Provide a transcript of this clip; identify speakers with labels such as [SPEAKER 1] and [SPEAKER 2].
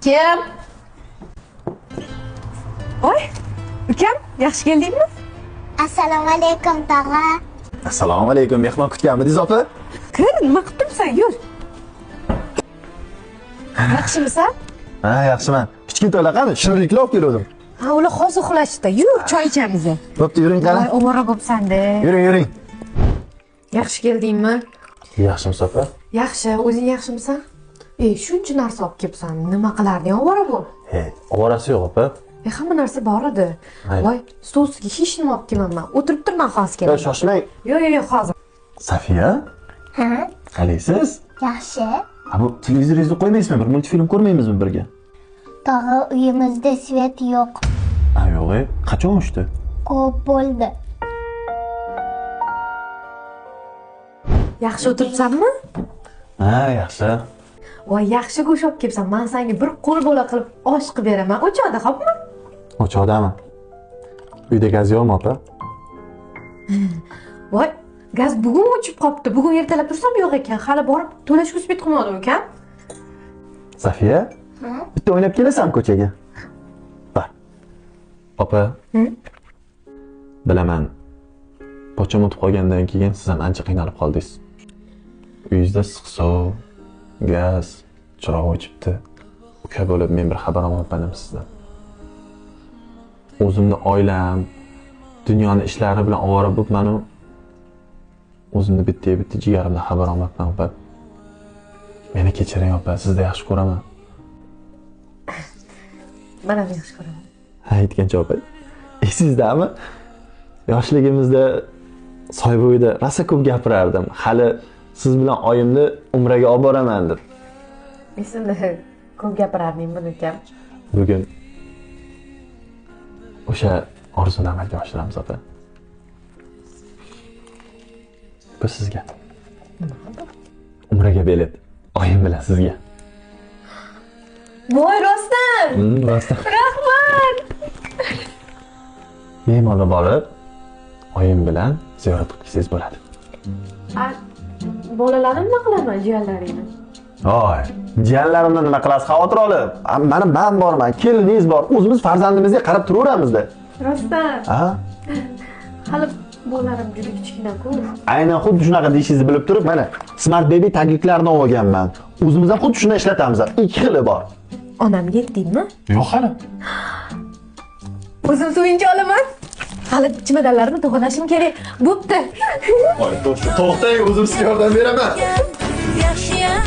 [SPEAKER 1] Kim? Oy, ukam, yaxshi keldingmi?
[SPEAKER 2] Assalomu alaykum tog'a.
[SPEAKER 3] Assalomu alaykum. Mehmon kutganmidingiz opa?
[SPEAKER 1] Kir, nima qilib turibsan? Yur. Yaxshimisan?
[SPEAKER 3] Ha, yaxshiman. Kichkintoylar qani? Shirinliklar olib keldim.
[SPEAKER 1] Ha, ular hozir uxlashdi. Yur, choy ichamiz.
[SPEAKER 3] Bo'pti, yuring qani.
[SPEAKER 1] Voy, ovora bo'psan-da.
[SPEAKER 3] Yuring.
[SPEAKER 1] Yaxshi keldingmi?
[SPEAKER 3] Yaxshimisiz opa?
[SPEAKER 1] Yaxshi, o'zing yaxshimisan? Shuncha narsa olib kelibsan. Nima qilarding, ovora bo'l?
[SPEAKER 3] Ovorasi yo'q opa.
[SPEAKER 1] Hamma narsa bor edi. Voy, stol ustiga hech nima olib kelmayman. O'tirib turman hozir kelaman.
[SPEAKER 3] Shoshmang.
[SPEAKER 1] Yo'q, hozir.
[SPEAKER 3] Safiya?
[SPEAKER 2] Ha?
[SPEAKER 3] Qalaysiz?
[SPEAKER 2] Yaxshi.
[SPEAKER 3] Ha, bu televizoringizni qo'ymaysizmi? Bir multfilm ko'rmaymizmi birga?
[SPEAKER 2] Tog'a uyimizda svet yo'q.
[SPEAKER 3] Ha, yo'q. Qachon o'chdi?
[SPEAKER 2] Ko'p bo'ldi.
[SPEAKER 1] Yaxshi o'tiribsanmi?
[SPEAKER 3] Ha, yaxshi.
[SPEAKER 1] Voy, yaxshi go'sht olib kelibsan. Men senga bir qo'l bola qilib osh qilib beraman. O'choqda, xo'pmi?
[SPEAKER 3] O'choqdami? Uyda gaz yo'qmi opa?
[SPEAKER 1] Voy, gaz bugun o'chib qopti. Bugun ertalab tursam yo'q ekan. Hali borib to'lashga uspet qilmadim ukam.
[SPEAKER 3] Safiya? Bitta o'ynab kelasan ko'chaga. Bar. Opa. Bilaman. Pocham o'tib qolgandan keyin siz ham ancha qiynalib qoldingiz. Uyingizda issiq-suv, gaz, chiroq o'chibdi. Uka bo'lib men bir xabar olmoqman sizdan. O'zimni oilam, dunyoni ishlari bilan ovora bo'libman-u. O'zimni bitta jigarimdan xabar olmoqman opa. Meni kechiring opa, sizni yaxshi ko'raman.
[SPEAKER 1] Men ham yaxshi ko'raman.
[SPEAKER 3] Ha, aytgancha opa. Esizdami? Yoshligimizda soy bo'yida rosa ko'p gapirardim. Hali siz bilan oyimni umraga olib boraman deb.
[SPEAKER 1] Esimda ko'p gapirardingmi ukam?
[SPEAKER 3] Bugun o'sha orzuni amalga oshiramiz opa. Bu sizga. Umraga bilet. Oyim bilan sizga.
[SPEAKER 1] Voy, rostdan.
[SPEAKER 3] Rostdan.
[SPEAKER 1] Rahmat.
[SPEAKER 3] Bemalol borib, oyim bilan ziyorat qilib kelsangiz bo'ladi.
[SPEAKER 1] Bolalarim nima qilaman, jiyanlaringni?
[SPEAKER 3] Voy, jiyanlarimdan nima qilasiz? Xavotir olib. Men borman, keliningiz bor. O'zimiz farzandimizga qarab turaveramizda.
[SPEAKER 1] Rostdan.
[SPEAKER 3] Ha?
[SPEAKER 1] Hali bolalarim juda kichkina-ku.
[SPEAKER 3] Aynan xuddi shunaqa deyishingizni bilib turib, mana Smart Baby tagliklarini olganman. O'zimiz ham xuddi shuni ishlatamiz. 2 xili bor.
[SPEAKER 1] Onamga aytdingmi?
[SPEAKER 3] Yo'q hali.
[SPEAKER 1] O'zim suyunchi olaman. Hali chimadanlarimni to'g'rilashim kerak. Bo'pti.
[SPEAKER 3] To'xtang, o'zim sizga yordam beraman.
[SPEAKER 4] Yaxshiyam